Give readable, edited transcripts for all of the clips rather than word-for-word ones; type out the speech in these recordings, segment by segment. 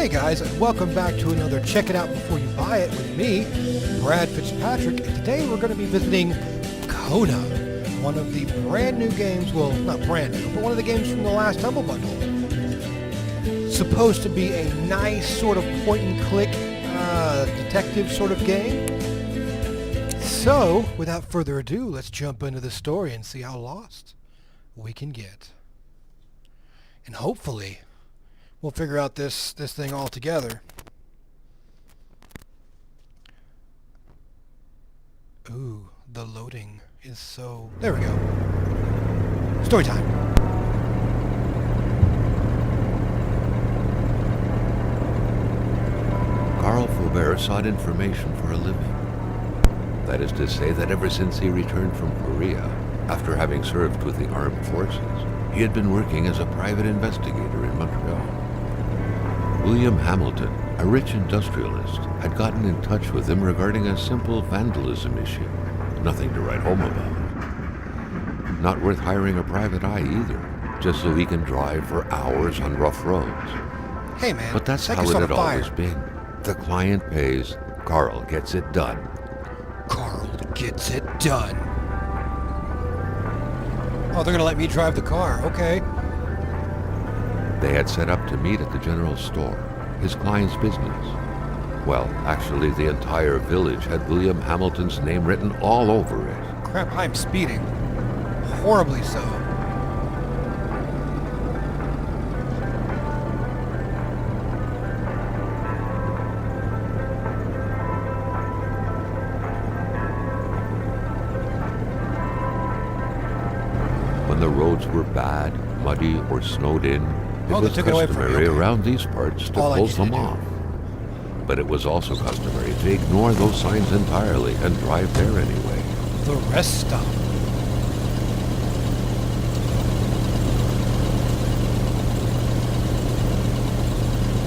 Hey guys, and welcome back to another Check It Out Before You Buy It with me, Brad Fitzpatrick, and today we're going to be visiting Kona, one of the brand new games, well, not brand new, but one of the games from the last Humble Bundle. Supposed to be a nice sort of point and click detective sort of game. So, without further ado, let's jump into the story and see how lost we can get. And hopefully, we'll figure out this thing all together. Ooh, the loading is so... There we go. Story time. Carl Faubert sought information for a living. That is to say that ever since he returned from Korea, after having served with the armed forces, he had been working as a private investigator in Montreal. William Hamilton, a rich industrialist, had gotten in touch with him regarding a simple vandalism issue. Nothing to write home about. Not worth hiring a private eye either, just so he can drive for hours on rough roads. Hey man, but that's how it had always been. The client pays, Carl gets it done. Carl gets it done. Oh, they're gonna let me drive the car, okay. They had set up to meet at the general store, his client's business. Well, actually, the entire village had William Hamilton's name written all over it. Crap, I'm speeding. Horribly so. When the roads were bad, muddy, or snowed in, it was customary around these parts to close them off. But it was also customary to ignore those signs entirely and drive there anyway. The rest stop.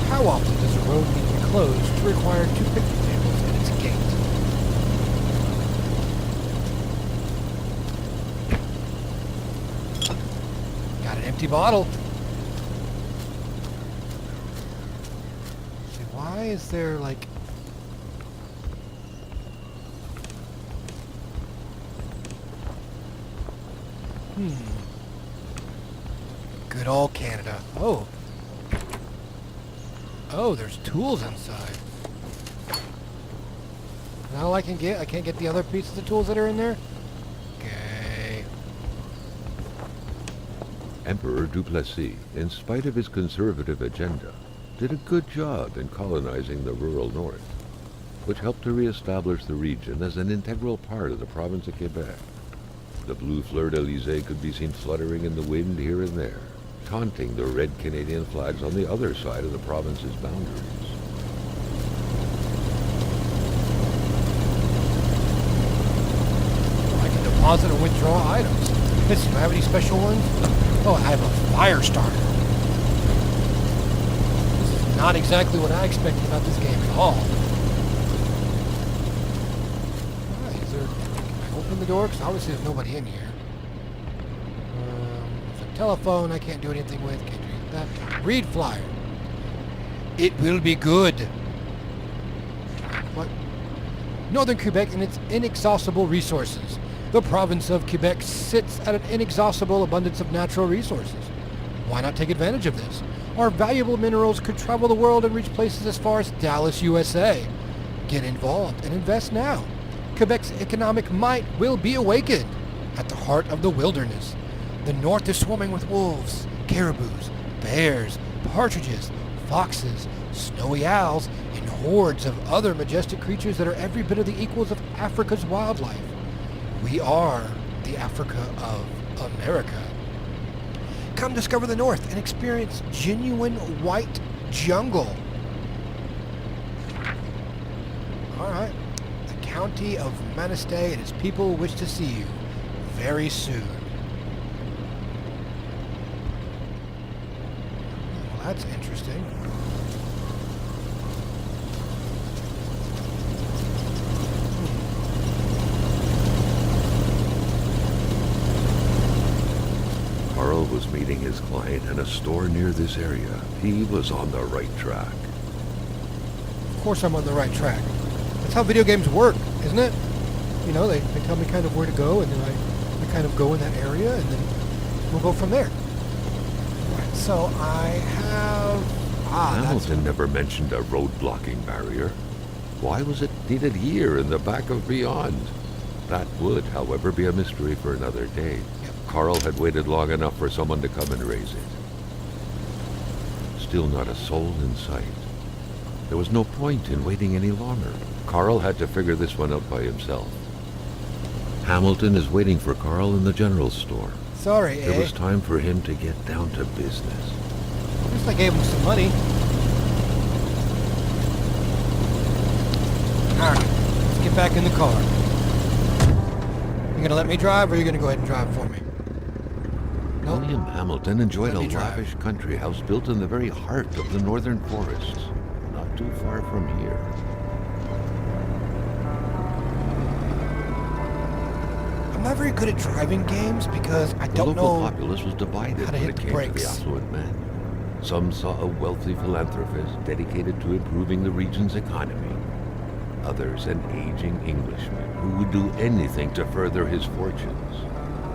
How often does a road need to be closed to require 2 picnic tables at its gate? Got an empty bottle. Why is there like... Good old Canada. Oh. Oh, there's tools inside. Now I can't get the other pieces of tools that are in there? Okay. Emperor Duplessis, in spite of his conservative agenda, did a good job in colonizing the rural north, which helped to reestablish the region as an integral part of the province of Quebec. The blue fleur-de-lis could be seen fluttering in the wind here and there, taunting the red Canadian flags on the other side of the province's boundaries. I can deposit or withdraw items. Let's see, do I have any special ones? Oh, I have a fire starter. Not exactly what I expected about this game at all. Alright, can I open the door? Because obviously there's nobody in here. There's a telephone I can't do anything with. Can't do that. Read flyer. It will be good. What? Northern Quebec and its inexhaustible resources. The province of Quebec sits at an inexhaustible abundance of natural resources. Why not take advantage of this? Our valuable minerals could travel the world and reach places as far as Dallas, USA. Get involved and invest now. Quebec's economic might will be awakened. At the heart of the wilderness, the north is swarming with wolves, caribous, bears, partridges, foxes, snowy owls, and hordes of other majestic creatures that are every bit of the equals of Africa's wildlife. We are the Africa of America. Come discover the North and experience genuine white jungle. Alright. The county of Manistee and its people wish to see you very soon. Well, that's interesting. Carl was meeting his client in a store near this area. He was on the right track. course I'm on the right track. That's how video games work, isn't it? You know, they tell me kind of where to go, and then I kind of go in that area, and then we'll go from there. Right, so I have... Hamilton never mentioned a road-blocking barrier. Why was it needed here in the back of Beyond? That would, however, be a mystery for another day. Yep. Carl had waited long enough for someone to come and raise it. Still not a soul in sight. There was no point in waiting any longer. Carl had to figure this one out by himself. Hamilton is waiting for Carl in the general store. Sorry, It was time for him to get down to business. At least I gave him some money. Alright, let's get back in the car. You gonna let me drive, or are you gonna go ahead and drive for me? Nope. William Hamilton enjoyed a Let me drive. lavish country house built in the very heart of the northern forests, not too far from here. I'm not very good at driving games because I The don't local know populace was divided how to when hit it the came to the brakes. affluent man. Some saw a wealthy philanthropist dedicated to improving the region's economy. Others an aging Englishman who would do anything to further his fortunes.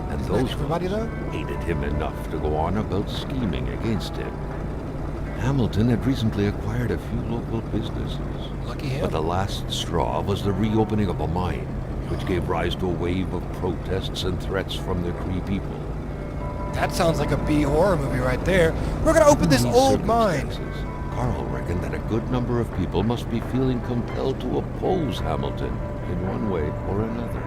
And Isn't that those everybody, folks though? hated him enough to go on about scheming against him. Hamilton had recently acquired a few local businesses. Lucky him. But the last straw was the reopening of a mine, which gave rise to a wave of protests and threats from the Cree people. That sounds like a B horror movie right there. We're gonna open this In these old mine. circumstances, Carl reckoned that a good number of people must be feeling compelled to oppose Hamilton in one way or another.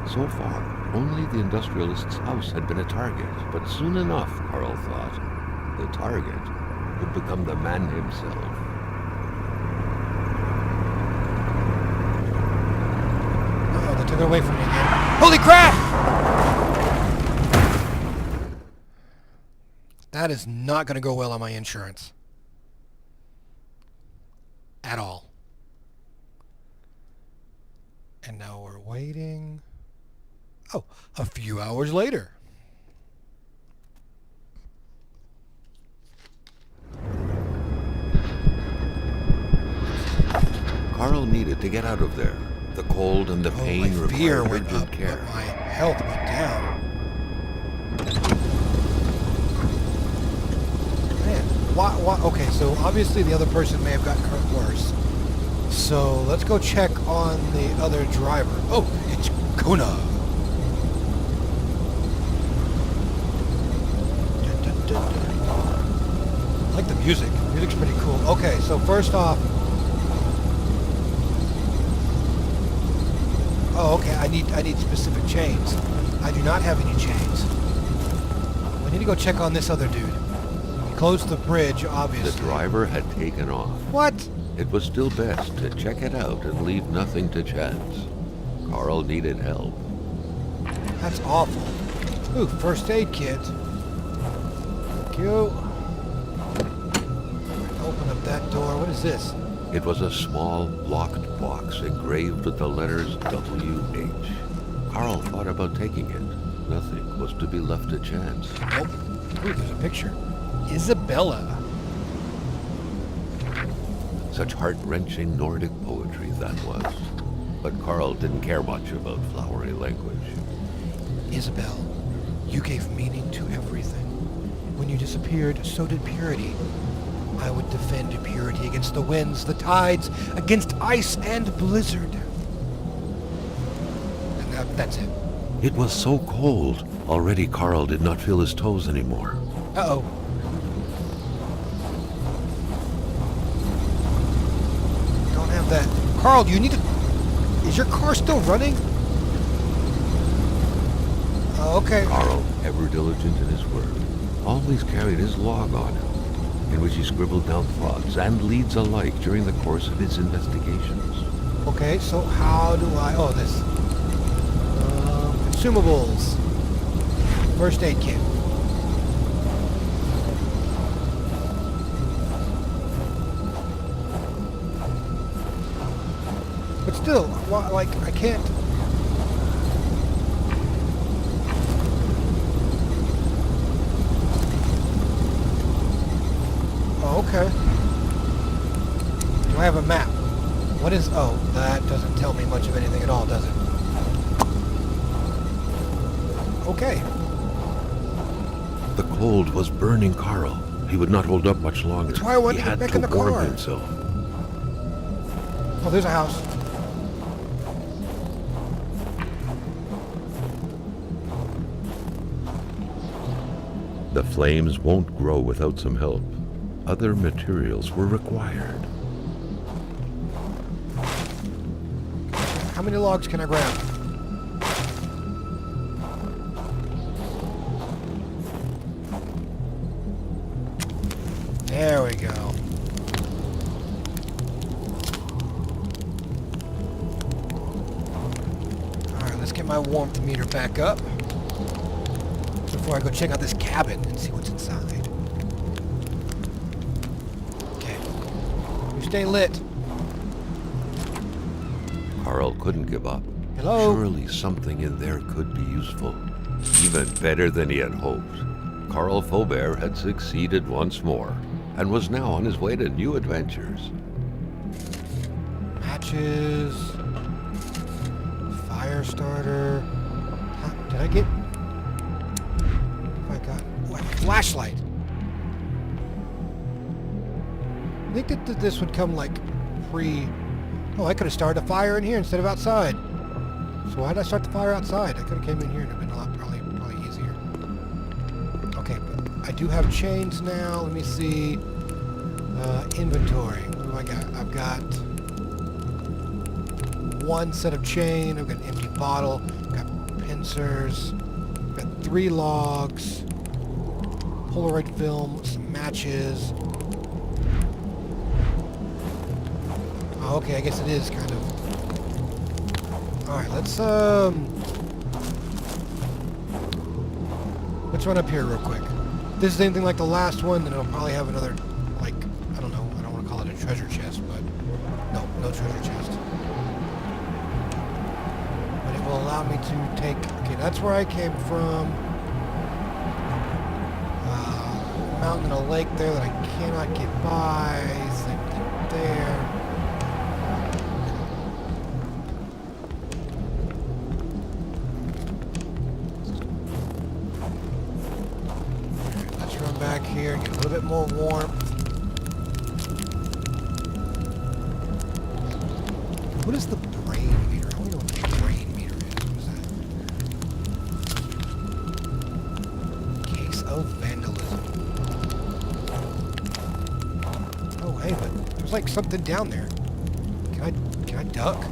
So far, only the industrialist's house had been a target, but soon enough, Carl thought, the target would become the man himself. Uh-oh, they took it away from me again. Holy crap! That is not going to go well on my insurance. At all. And now we're waiting. Oh, a few hours later. Carl needed to get out of there. The cold and the pain my fear required went urgent up, care. but my health went down. Man, why, okay, so obviously the other person may have gotten hurt worse. So let's go check on the other driver. Oh, it's Kona. Dun, dun, dun, dun. I like the music. The music's pretty cool. Okay, so first off, oh, okay, I need specific chains. I do not have any chains. We need to go check on this other dude. He closed the bridge, obviously. The driver had taken off. What? It was still best to check it out and leave nothing to chance. Carl needed help. That's awful. Ooh, first aid kit. Thank you. Open up that door. What is this? It was a small, locked box engraved with the letters W.H. Carl thought about taking it. Nothing was to be left to chance. Nope. Ooh, there's a picture. Isabella. Such heart-wrenching Nordic poetry that was. But Carl didn't care much about flowery language. Isabel, you gave meaning to everything. When you disappeared, so did purity. I would defend purity against the winds, the tides, against ice and blizzard. And that's it. It was so cold. Already Carl did not feel his toes anymore. Uh-oh. Don't have that. Carl, do you need to... Is your car still running? Oh, okay. Carl, ever diligent in his work, always carried his log on him, in which he scribbled down thoughts and leads alike during the course of his investigations. Okay, so how do I... Oh, this. Consumables. First aid kit. But still, like, I can't... Oh, okay. Do I have a map. What is... Oh, that doesn't tell me much of anything at all, does it? Okay. The cold was burning Carl. He would not hold up much longer. That's why I wanted he to had get back to in the warm car. himself. Oh, there's a house. The flames won't grow without some help. Other materials were required. How many logs can I grab? There we go. Alright, let's get my warmth meter back up before I go check out this cabin and see what's inside. Okay. You stay lit. Carl couldn't give up. Hello? Surely something in there could be useful. Even better than he had hoped. Carl Faubert had succeeded once more, and was now on his way to new adventures. Matches. Fire starter. Huh, did I get... Oh my god. What? Flashlight. I think that this would come like pre... Oh, I could have started a fire in here instead of outside. So why did I start the fire outside? I could have came in here and it'd been a lot probably easier. Okay, but I do have chains now. Let me see. Inventory. What do I got? I've got one set of chain. I've got an empty bottle. I've got pincers. I've got 3 logs. Polaroid film. Some matches. Oh, okay, I guess it is kind of... Alright, let's run up here real quick. If this is anything like the last one, then it'll probably have another, like, I don't know, I don't want to call it a treasure chest, but no treasure chest. But it will allow me to take... Okay, that's where I came from. Mountain and a lake there that I cannot get by. Same thing there. Back here, get a little bit more warmth. What is the brain meter? I don't know what the brain meter is. What is that? Case of vandalism. Oh, hey, but there's like something down there. Can I duck?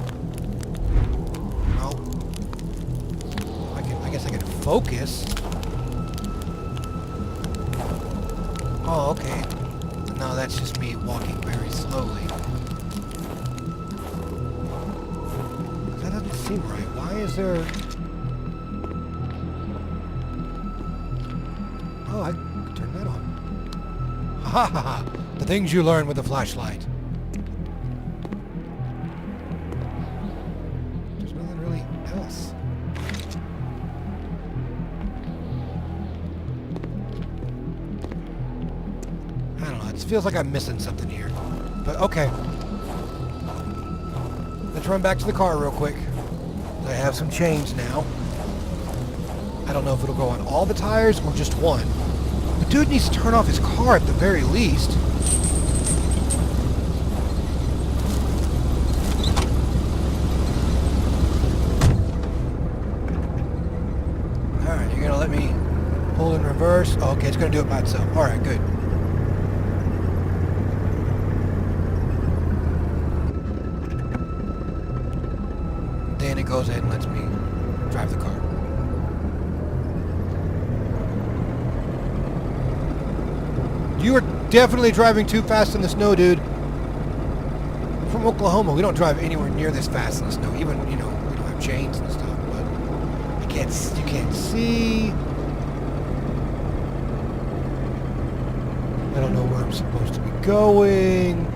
No. I guess I can focus. Oh, okay. No, that's just me walking very slowly. That doesn't seem right. Why is there... Oh, I can turn that on. Ha ha ha! The things you learn with the flashlight. There's nothing really else. It feels like I'm missing something here. But okay. Let's run back to the car real quick. I have some chains now. I don't know if it'll go on all the tires or just one. The dude needs to turn off his car at the very least. Alright, you're gonna let me pull in reverse. Oh, okay, it's gonna do it by itself. Alright, good. Then it goes ahead and lets me drive the car. You are definitely driving too fast in the snow, dude. I'm from Oklahoma. We don't drive anywhere near this fast in the snow. Even, you know, we don't have chains and stuff, but you can't see. I don't know where I'm supposed to be going.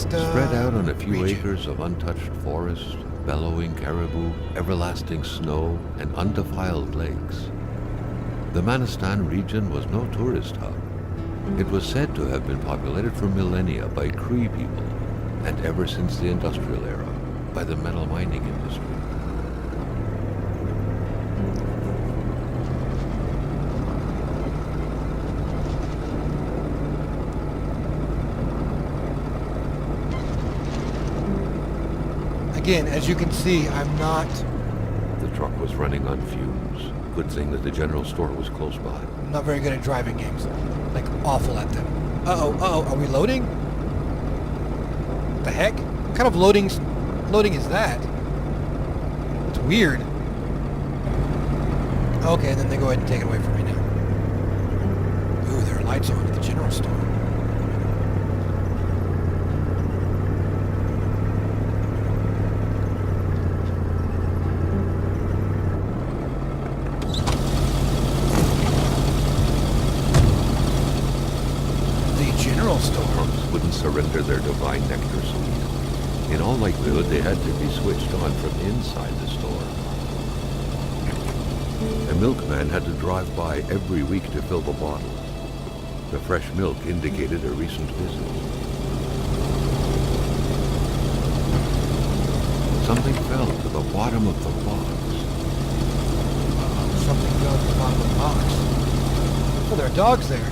Spread out on a few acres of untouched forest, bellowing caribou, everlasting snow, and undefiled lakes. The Manistan region was no tourist hub. It was said to have been populated for millennia by Cree people, and ever since the industrial era, by the metal mining industry. Again, as you can see, I'm not... The truck was running on fumes. Good thing that the general store was close by. I'm not very good at driving games. Like, awful at them. Uh-oh, are we loading? The heck? What kind of loading is that? It's weird. Okay, then they go ahead and take it away from me now. Ooh, there are lights on at the general store. Storms wouldn't surrender their divine nectar sweet. In all likelihood, they had to be switched on from inside the store. A milkman had to drive by every week to fill the bottles. The fresh milk indicated a recent visit. Something fell to the bottom of the box. Something fell to the bottom of the box. Oh, there are dogs there.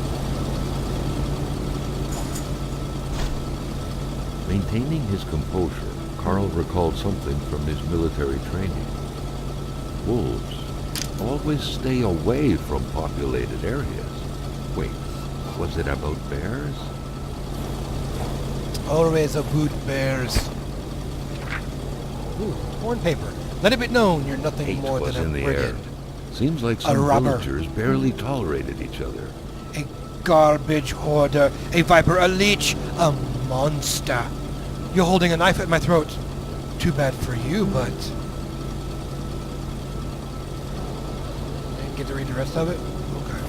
Maintaining his composure, Carl recalled something from his military training. Wolves always stay away from populated areas. Wait, was it about bears? Always about bears. Ooh, torn paper. Let it be known you're nothing Hate more was than a in the air. brigand. Seems like some villagers barely tolerated each other. A garbage hoarder, a viper, a leech, a monster. You're holding a knife at my throat. Too bad for you, but... Didn't get to read the rest of it? Okay.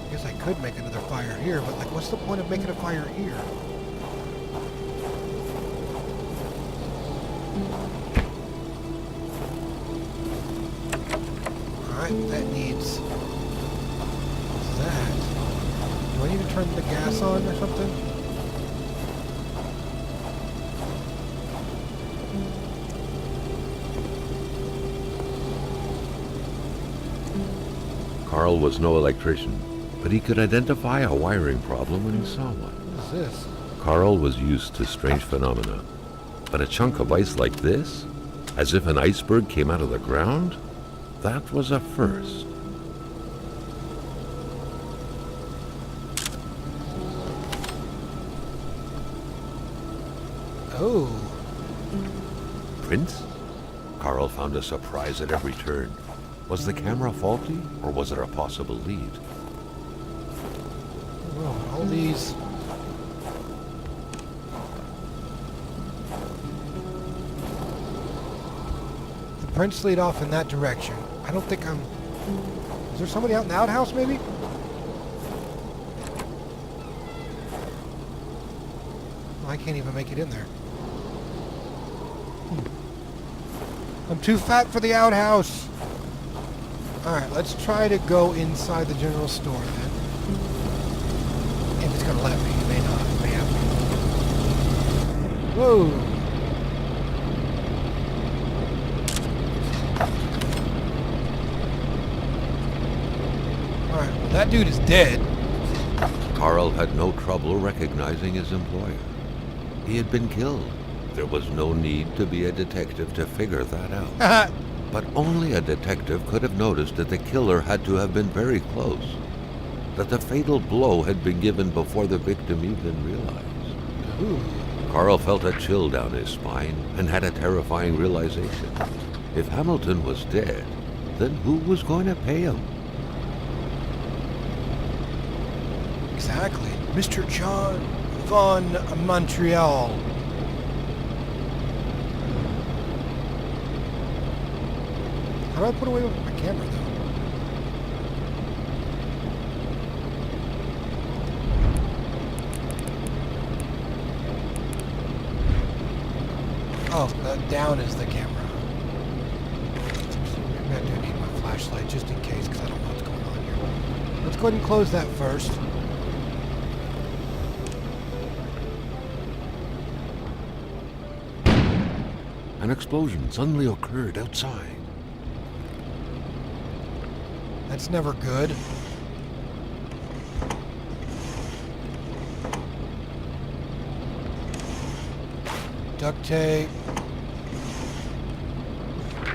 I guess I could make another fire here, but like, what's the point of making a fire here? That needs that. Do I need to turn the gas on or something? Carl was no electrician, but he could identify a wiring problem when he saw one. What is this? Carl was used to strange phenomena, but a chunk of ice like this, as if an iceberg came out of the ground? That was a first. Oh. Prince? Carl found a surprise at every turn. Was the camera faulty, or was it a possible lead? Oh, all these... The prints lead off in that direction. I don't think I'm... Is there somebody out in the outhouse, maybe? I can't even make it in there. I'm too fat for the outhouse. Alright, let's try to go inside the general store then. If it's gonna let me, it may not. It may have me. Whoa! Alright, well, that dude is dead. Carl had no trouble recognizing his employer. He had been killed. There was no need to be a detective to figure that out. But only a detective could have noticed that the killer had to have been very close, that the fatal blow had been given before the victim even realized. Ooh. Carl felt a chill down his spine and had a terrifying realization. If Hamilton was dead, then who was going to pay him? Exactly. Mr. John von Montreal. How do I put away my camera, though? Oh, down is the camera. So maybe I do need my flashlight just in case, because I don't know what's going on here. Let's go ahead and close that first. An explosion suddenly occurred outside. That's never good. Duct tape.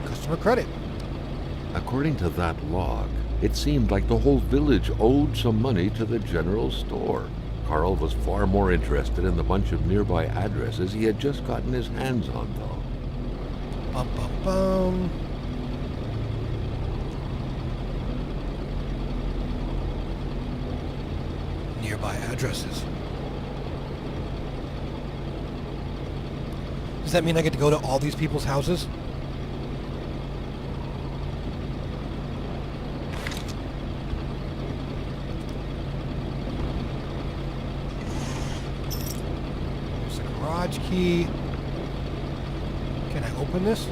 Customer credit. According to that log, it seemed like the whole village owed some money to the general store. Carl was far more interested in the bunch of nearby addresses he had just gotten his hands on, though. Bum, bum, bum. Nearby addresses. Does that mean I get to go to all these people's houses? There's a garage key. Can I open this?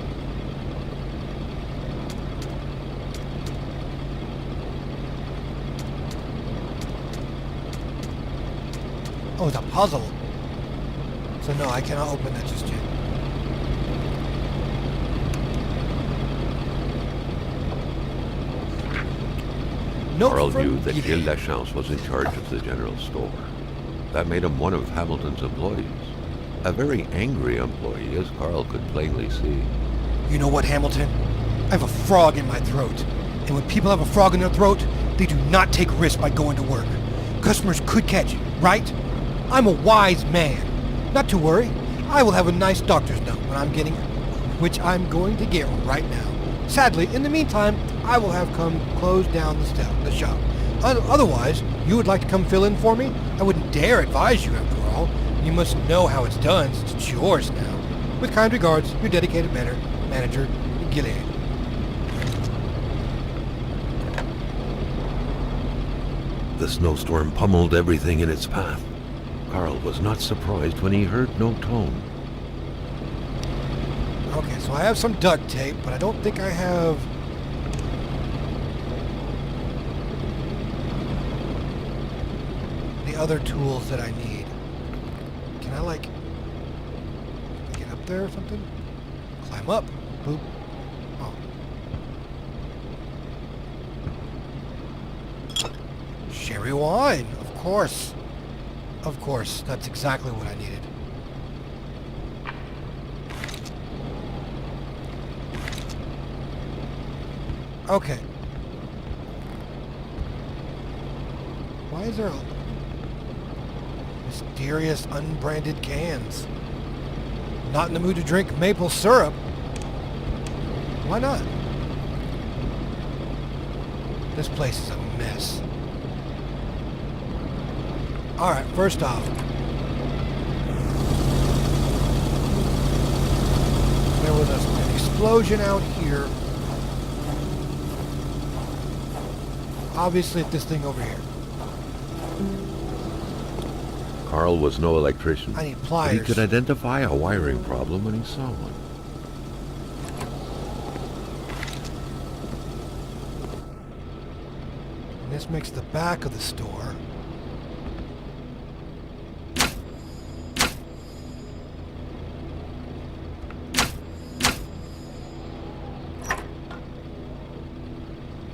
Oh, it's a puzzle. So no, I cannot open that just yet. Note Carl from knew that Gilles. Gilles Lachance was in charge of the general store. That made him one of Hamilton's employees. A very angry employee, as Carl could plainly see. You know what, Hamilton? I have a frog in my throat. And when people have a frog in their throat, they do not take risks by going to work. Customers could catch it, right? I'm a wise man. Not to worry. I will have a nice doctor's note when I'm getting, which I'm going to get right now. Sadly, in the meantime, I will have come close down the shop. Otherwise, you would like to come fill in for me? I wouldn't dare advise you after all. You must know how it's done since it's yours now. With kind regards, your dedicated manager, Gilles. The snowstorm pummeled everything in its path. Carl was not surprised when he heard no tone. Okay, so I have some duct tape, but I don't think I have... the other tools that I need. Can I, like, get up there or something? Climb up. Boop. Oh. Sherry wine, of course. Of course, that's exactly what I needed. Okay. Why is there mysterious unbranded cans? Not in the mood to drink maple syrup. Why not? This place is a mess. Alright, first off, there was an explosion out here. Obviously at this thing over here. Carl was no electrician, I need but pliers. he could identify a wiring problem when he saw one. And this makes the back of the store.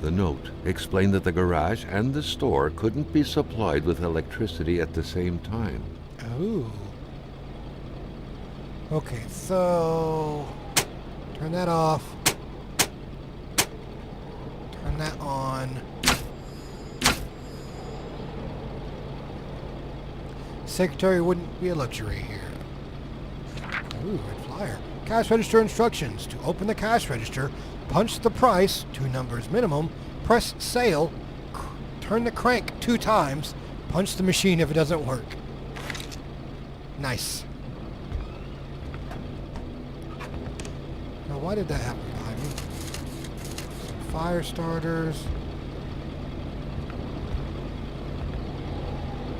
The note explained that the garage and the store couldn't be supplied with electricity at the same time. Oh. Okay, so turn that off. Turn that on. Secretary wouldn't be a luxury here. Ooh, red flyer. Cash register instructions. To open the cash register, punch the price, 2 numbers minimum, press sale, turn the crank 2 times, punch the machine if it doesn't work. Nice. Now why did that happen behind me? Some fire starters.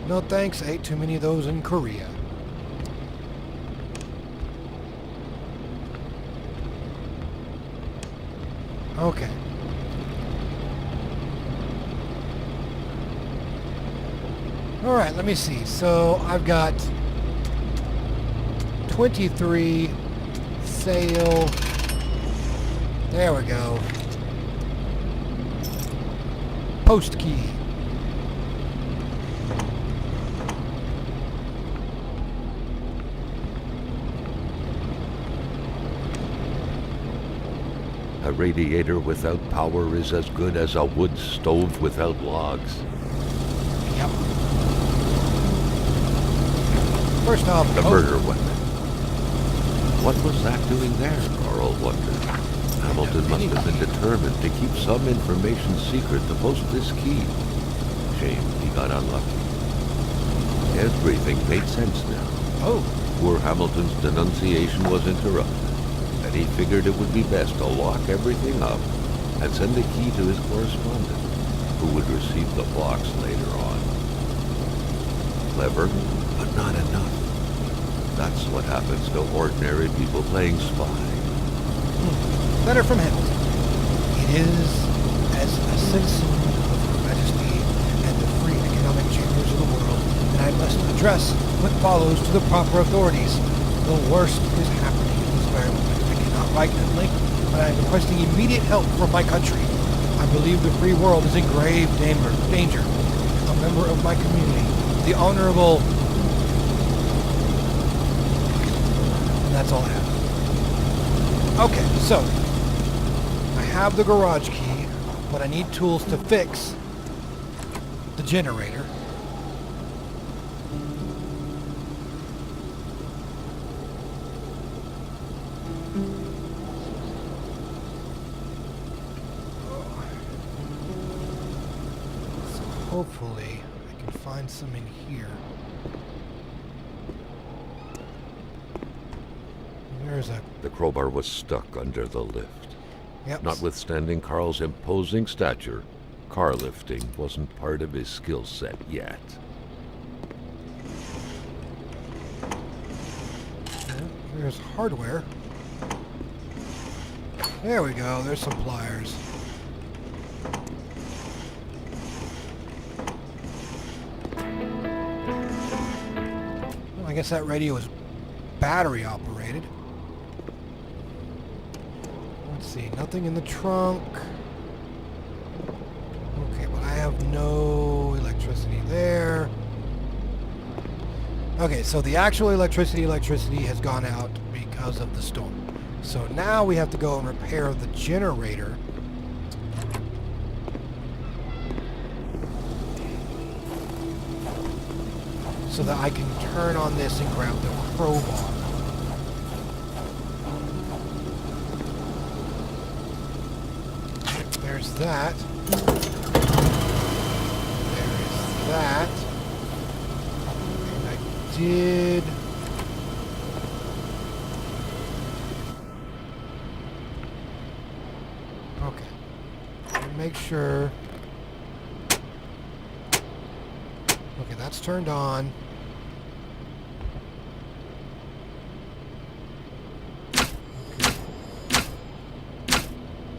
No thanks, I ate too many of those in Korea. Okay. All right, let me see. So I've got 23 sail. There we go. Post key. A radiator without power is as good as a wood stove without logs. Yep. First off, The murder weapon. What was that doing there, Carl wondered. Hamilton must have been determined to keep some information secret to post this key. Shame he got unlucky. Everything made sense now. Oh. Poor Hamilton's denunciation was interrupted, and he figured it would be best to lock everything up and send the key to his correspondent, who would receive the box later on. Clever, but not enough. That's what happens to ordinary people playing spy. Letter from Hamilton. It is as a citizen of Her Majesty and the free economic chambers of the world that I must address what follows to the proper authorities. The worst is happening in this very moment. I cannot write at length, but I am requesting immediate help from my country. I believe the free world is in grave danger. A member of my community, the Honorable... And that's all I have. Okay, so I have the garage key, but I need tools to fix the generator. So hopefully I can find some in here. There's a... The crowbar was stuck under the lift. Yep. Notwithstanding Carl's imposing stature, car lifting wasn't part of his skill set yet. There's hardware. There we go. There's some pliers. Well, I guess that radio is battery operated. Let's see. Nothing in the trunk. Okay, but I have no electricity there. Okay, so the actual electricity has gone out because of the storm. So now we have to go and repair the generator. So that I can turn on this and grab the crowbar. There's that. There is that. And I did... Okay. Let me make sure. Okay, that's turned on.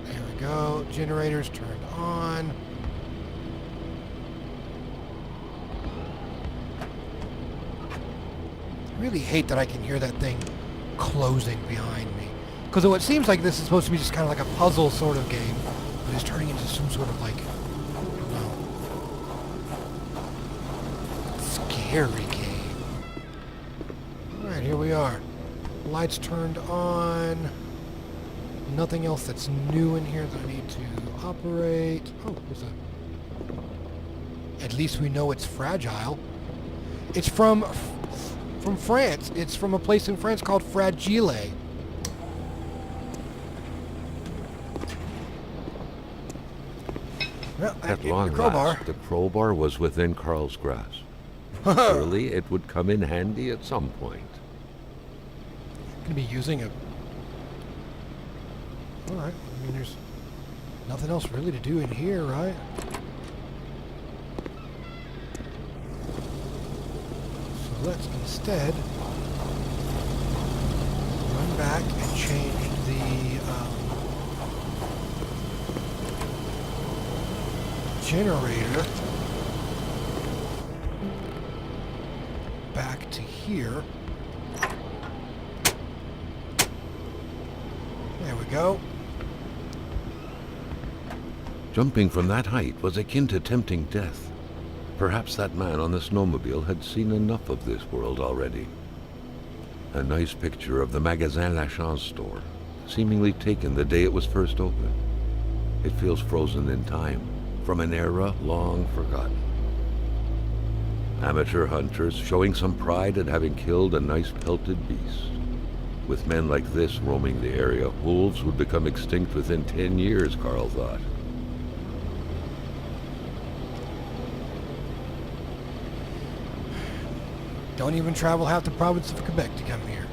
There we go. Generator's turned on. I really hate that I can hear that thing closing behind me. Because it seems like this is supposed to be just kind of like a puzzle sort of game, but it's turning into some sort of like, I don't know, scary game. Alright, here we are. Lights turned on. Nothing else that's new in here that I need to operate. Oh, there's a... At least we know it's fragile. It's from France. It's from a place in France called Fragile. Well, At long last, the crowbar was within Carl's grasp. Surely it would come in handy at some point. Gonna be using a... Alright, I mean there's nothing else really to do in here, right? So let's instead run back and change the generator back to here. There we go. Jumping from that height was akin to tempting death. Perhaps that man on the snowmobile had seen enough of this world already. A nice picture of the Magasin Lachance store, seemingly taken the day it was first opened. It feels frozen in time, from an era long forgotten. Amateur hunters showing some pride at having killed a nice pelted beast. With men like this roaming the area, wolves would become extinct within 10 years, Carl thought. Don't even travel half the province of Quebec to come here.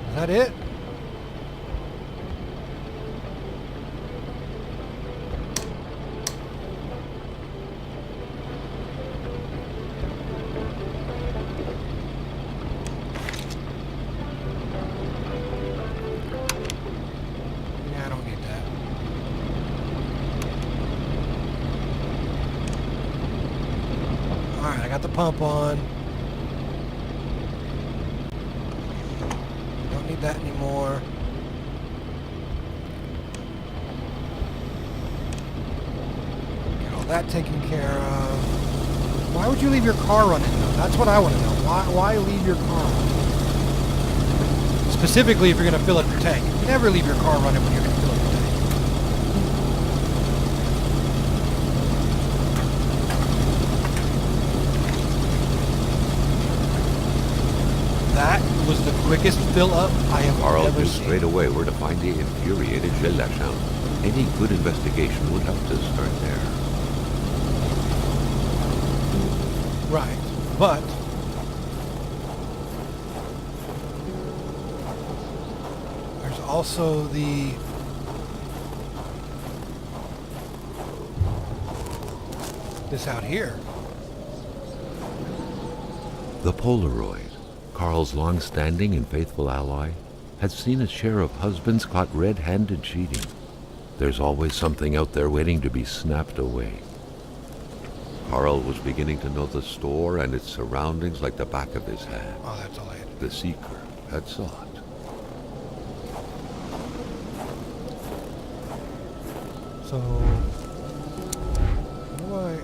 Is that it? Yeah, I don't need that. Alright, I got the pump on. Don't need that anymore. Get all that taken care of. Why would you leave your car running though? That's what I want to know. Why leave your car running? Specifically if you're going to fill up your tank. You never leave your car running when you're going to fill up your tank. That was the quickest fill up I have Carl ever knew seen. straight away where to find the infuriated Gilles Lachance. Any good investigation would have to start there. Right, but there's also this out here. The Polaroid, Carl's long-standing and faithful ally, had seen its share of husbands caught red-handed cheating. There's always something out there waiting to be snapped away. Carl was beginning to know the store and its surroundings like the back of his hand. Oh, that's all I had. The seeker had sought. So, what do I...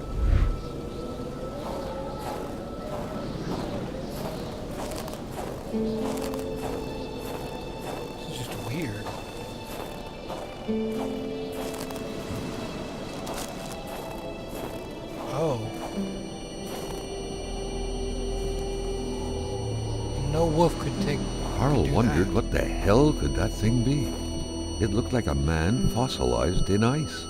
This is just weird. Oh. No wolf could take... Carl do wondered that. what the hell could that thing be. It looked like a man fossilized in ice.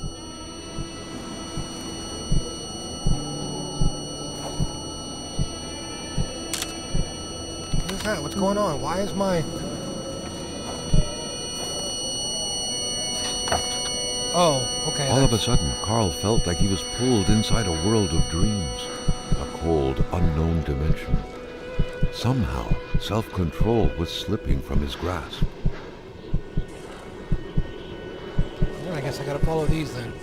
What is that? What's going on? Why is my... Oh, okay. All of a sudden, Carl felt like he was pulled inside a world of dreams, a cold, unknown dimension. Somehow, self-control was slipping from his grasp. I guess I gotta follow these then.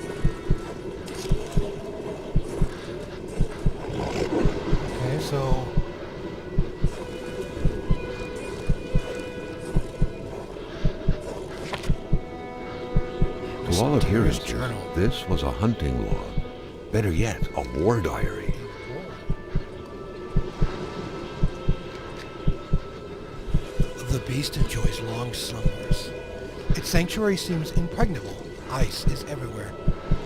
Okay, so... To all appearances, journal. this was a hunting log. Better yet, a war diary. The beast enjoys long summers. Its sanctuary seems impregnable. Ice is everywhere.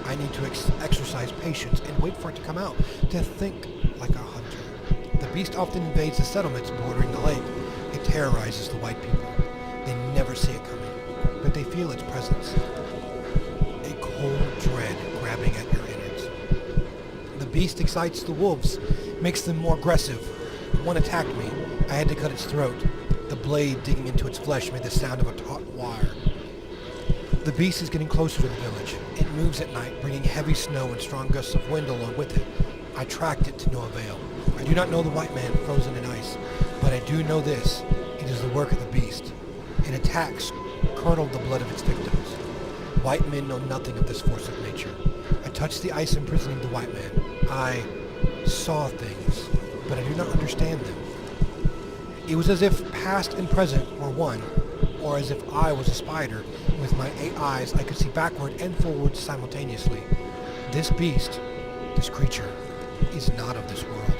I need to exercise patience and wait for it to come out, to think like a hunter. The beast often invades the settlements bordering the lake. It terrorizes the white people. They never see it coming, but they feel its presence. A cold dread grabbing at your innards. The beast excites the wolves, makes them more aggressive. One attacked me. I had to cut its throat. The blade digging into its flesh made the sound of a taut wire. The beast is getting closer to the village. It moves at night, bringing heavy snow and strong gusts of wind along with it. I tracked it to no avail. I do not know the white man frozen in ice, but I do know this. It is the work of the beast. It attacks, curdled the blood of its victims. White men know nothing of this force of nature. I touched the ice imprisoning the white man. I saw things, but I do not understand them. It was as if past and present were one, or as if I was a spider. With my 8 eyes, I could see backward and forward simultaneously. This beast, this creature, is not of this world.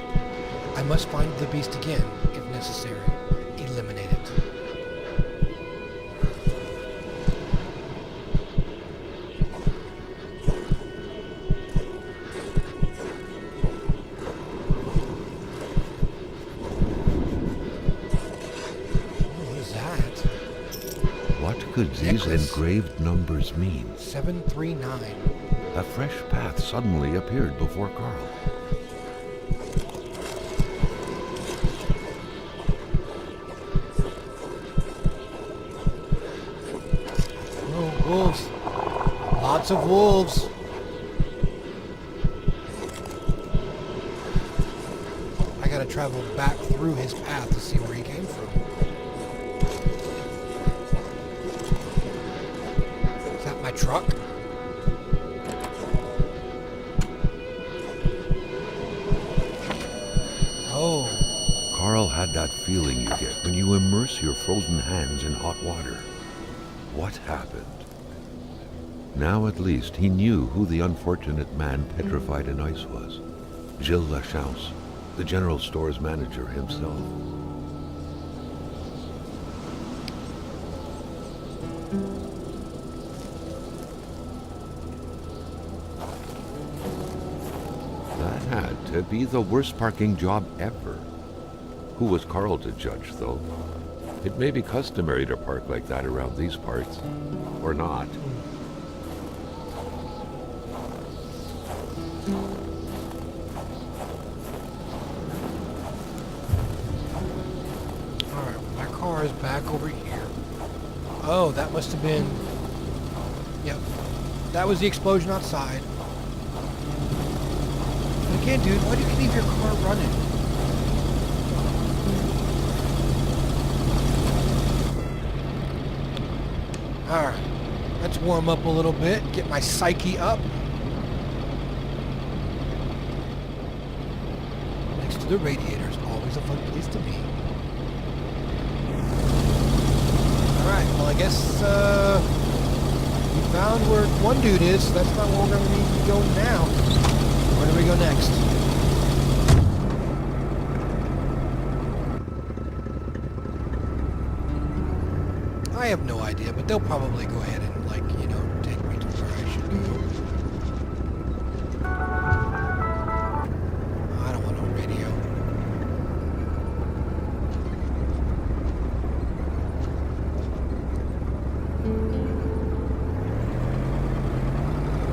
I must find the beast again, if necessary. Eliminate it. What is that? What could these Necklace. engraved numbers mean? 739. A fresh path suddenly appeared before Carl. Oh, wolves. Lots of wolves. I gotta travel back through his path to see where he came from. Is that my truck? Oh, Carl had that feeling you get when you immerse your frozen hands in hot water. What happened? Now at least he knew who the unfortunate man petrified in ice was. Gilles Lachance, the general store's manager himself. That had to be the worst parking job ever. Who was Carl to judge, though? It may be customary to park like that around these parts, or not. alright. My car is back over here. Oh, that must have been... Yep. That was the explosion outside. Again, dude, why do you leave your car running? Alright, let's warm up a little bit, get my psyche up. Next to the radiator is always a fun place to be. Alright, well I guess we found where one dude is, so that's not where we're going to need to go now. Where do we go next? I have no idea, but they'll probably go ahead and, like, you know, take me to where I should go. I don't want no radio.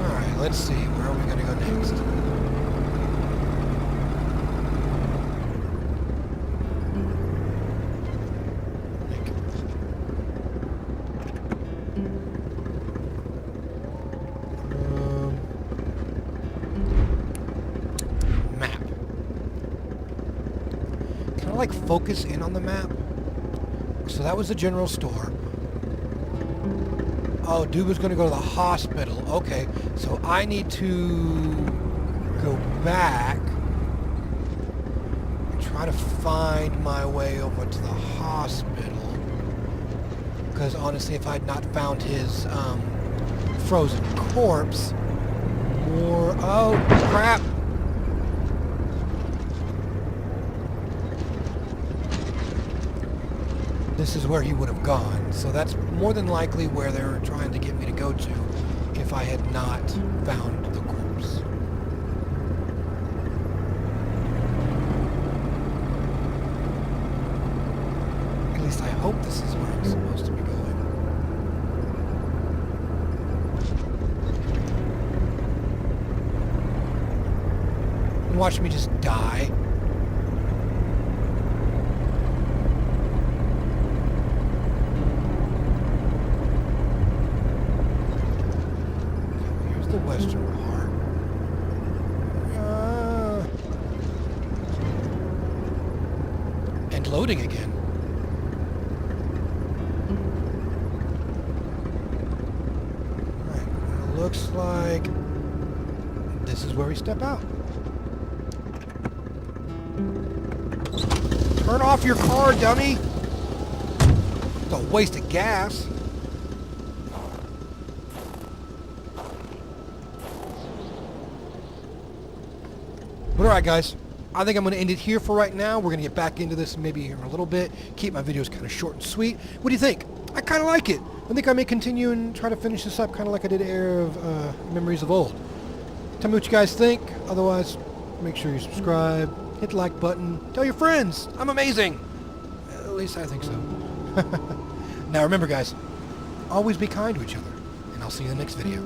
Alright, let's see. Where are we going to go next? Map. Can I like focus in on the map? So that was the general store. Oh, dude was gonna go to the hospital. Okay, so I need to go back and try to find my way over to the hospital. Because honestly, if I had not found his frozen corpse, more... Oh, crap! This is where he would have gone. So that's more than likely where they were trying to get me to go to if I had not found the corpse. At least I hope this is where I'm supposed to be going. Watch me just die. Here's the western part. And loading again. Alright, looks like this is where we step out. Turn off your car, dummy! It's a waste of gas. But alright guys, I think I'm going to end it here for right now. We're going to get back into this maybe here in a little bit. Keep my videos kind of short and sweet. What do you think? I kind of like it. I think I may continue and try to finish this up kind of like I did Air of Memories of Old. Tell me what you guys think. Otherwise, make sure you subscribe, hit the like button, tell your friends. I'm amazing. At least I think so. Now remember guys, always be kind to each other, and I'll see you in the next video.